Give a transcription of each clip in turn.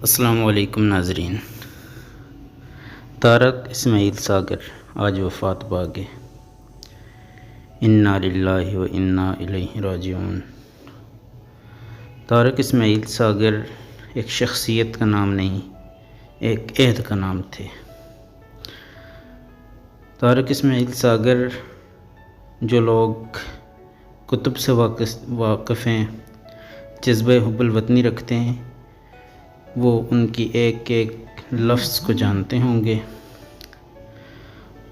السلام علیکم ناظرین۔ طارق اسماعیل ساگر آج وفات پا گئے۔ انا للہ و انا الیہ راجعون۔ طارق اسماعیل ساگر ایک شخصیت کا نام نہیں، ایک عہد کا نام تھے۔ طارق اسماعیل ساگر جو لوگ کتب سے واقف ہیں، جذبہ حب الوطنی رکھتے ہیں، وہ ان کی ایک ایک لفظ کو جانتے ہوں گے۔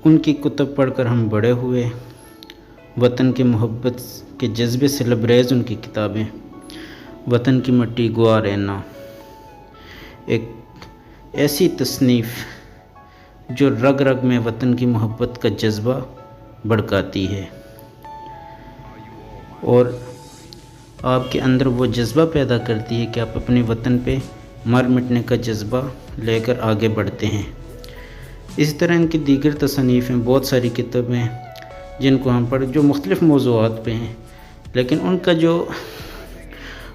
ان کی کتب پڑھ کر ہم بڑے ہوئے۔ وطن کی محبت کے جذبے سے لبریز ان کی کتابیں۔ وطن کی مٹی گوا رہنا، ایک ایسی تصنیف جو رگ رگ میں وطن کی محبت کا جذبہ بڑھکاتی ہے اور آپ کے اندر وہ جذبہ پیدا کرتی ہے کہ آپ اپنے وطن پہ مر مٹنے کا جذبہ لے کر آگے بڑھتے ہیں۔ اسی طرح ان کی دیگر تصانیف ہیں، بہت ساری کتابیں جن کو ہم پڑھ جو مختلف موضوعات پہ ہیں، لیکن ان کا جو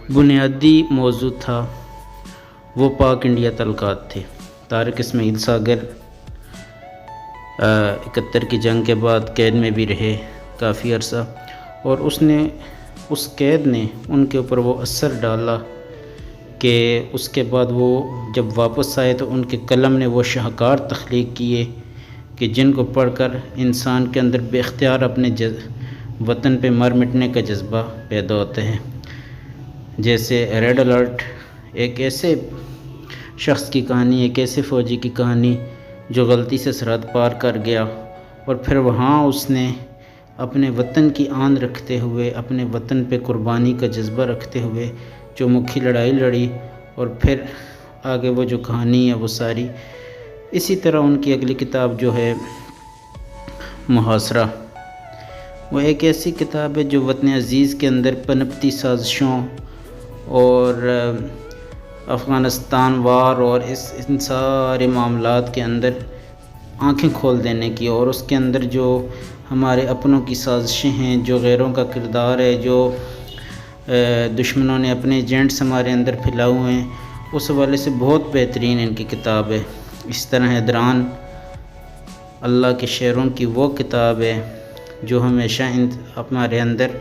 بنیادی موضوع تھا وہ پاک انڈیا تعلقات تھے۔ طارق اسماعیل ساگر 71 کی جنگ کے بعد قید میں بھی رہے کافی عرصہ، اور اس قید نے ان کے اوپر وہ اثر ڈالا کہ اس کے بعد وہ جب واپس آئے تو ان کے قلم نے وہ شاہکار تخلیق کیے کہ جن کو پڑھ کر انسان کے اندر بے اختیار اپنے وطن پہ مر مٹنے کا جذبہ پیدا ہوتا ہے۔ جیسے ریڈ الرٹ، ایک ایسے شخص کی کہانی، ایک ایسے فوجی کی کہانی جو غلطی سے سرحد پار کر گیا اور پھر وہاں اس نے اپنے وطن کی آن رکھتے ہوئے، اپنے وطن پہ قربانی کا جذبہ رکھتے ہوئے جو مکھی لڑائی لڑی، اور پھر آگے وہ جو کہانی ہے وہ ساری۔ اسی طرح ان کی اگلی کتاب جو ہے محاصرہ، وہ ایک ایسی کتاب ہے جو وطن عزیز کے اندر پنپتی سازشوں اور افغانستان وار اور ان سارے معاملات کے اندر آنکھیں کھول دینے کی، اور اس کے اندر جو ہمارے اپنوں کی سازشیں ہیں، جو غیروں کا کردار ہے، جو دشمنوں نے اپنے ایجنٹس ہمارے اندر پھیلا ہوئے ہیں، اس حوالے سے بہت بہترین ان کی کتاب ہے۔ اس طرح حیدران اللہ کے شعروں کی وہ کتاب ہے جو ہمیشہ ہمارے اندر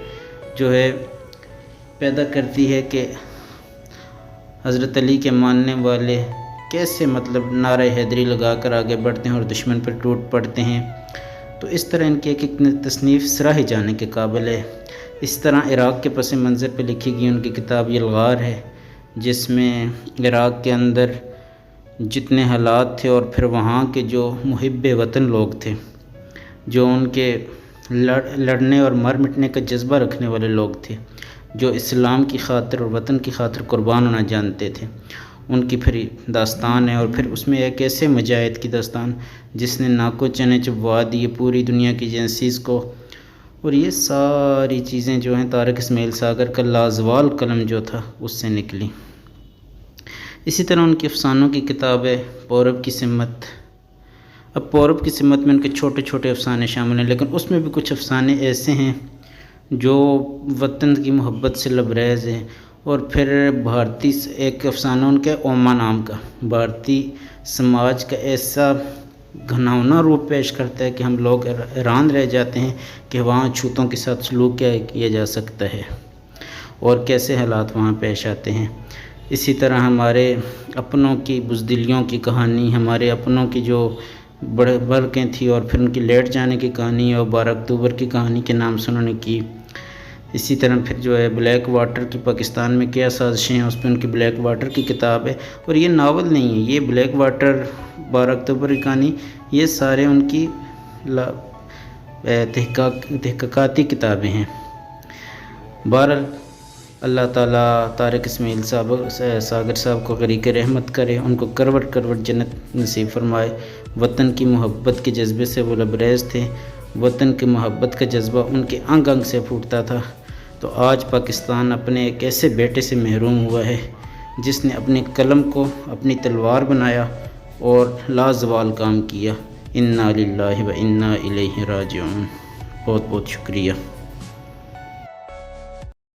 جو ہے پیدا کرتی ہے کہ حضرت علی کے ماننے والے کیسے نعرہ حیدری لگا کر آگے بڑھتے ہیں اور دشمن پر ٹوٹ پڑتے ہیں۔ تو اس طرح ان کی ایک تصنیف سراہے جانے کے قابل ہے۔ اس طرح عراق کے پس منظر پہ لکھی گئی ان کی کتاب یلغار ہے، جس میں عراق کے اندر جتنے حالات تھے اور پھر وہاں کے جو محب وطن لوگ تھے، جو ان کے لڑنے اور مر مٹنے کا جذبہ رکھنے والے لوگ تھے، جو اسلام کی خاطر اور وطن کی خاطر قربان ہونا جانتے تھے، ان کی پھر داستان ہے۔ اور پھر اس میں ایک ایسے مجاہد کی داستان جس نے ناکو چنے چبوا دیے پوری دنیا کی ایجنسیز کو، اور یہ ساری چیزیں جو ہیں طارق اسماعیل ساگر کا لازوال قلم جو تھا اس سے نکلی۔ اسی طرح ان کی افسانوں کی کتاب ہے پورب کی سمت۔ اب پورب کی سمت میں ان کے چھوٹے چھوٹے افسانے شامل ہیں، لیکن اس میں بھی کچھ افسانے ایسے ہیں جو وطن کی محبت سے لبریز ہیں۔ اور پھر ایک افسانہ ان کے اوما نام کا، بھارتی سماج کا ایسا گھناؤنا روپ پیش کرتا ہے کہ ہم لوگ حیران رہ جاتے ہیں کہ وہاں چھوتوں کے ساتھ سلوک کیا جا سکتا ہے اور کیسے حالات وہاں پیش آتے ہیں۔ اسی طرح ہمارے اپنوں کی بزدلیوں کی کہانی، ہمارے اپنوں کی جو برقیں تھیں اور پھر ان کی لیٹ جانے کی کہانی، اور 12 اکتوبر کی کہانی کے نام سے انہوں نے کی۔ اسی طرح پھر جو ہے بلیک واٹر کی پاکستان میں کیا سازشیں ہیں، اس پہ ان کی بلیک واٹر کی کتاب ہے۔ اور یہ ناول نہیں ہے، یہ بلیک واٹر، 12 اکتوبر کی کہانی، یہ سارے ان کی تحقیقاتی کتابیں ہیں۔ بہرحال اللہ تعالیٰ طارق اسماعیل ساگر صاحب کو غریق رحمت کرے، ان کو کروٹ کروٹ جنت نصیب فرمائے۔ وطن کی محبت کے جذبے سے وہ لبریز تھے، وطن کی محبت کا جذبہ ان کے انگ انگ سے پھوٹتا تھا۔ تو آج پاکستان اپنے ایک ایسے بیٹے سے محروم ہوا ہے جس نے اپنے قلم کو اپنی تلوار بنایا اور لازوال کام کیا۔ انا للہ و انا الیہ راجعون۔ بہت بہت شکریہ۔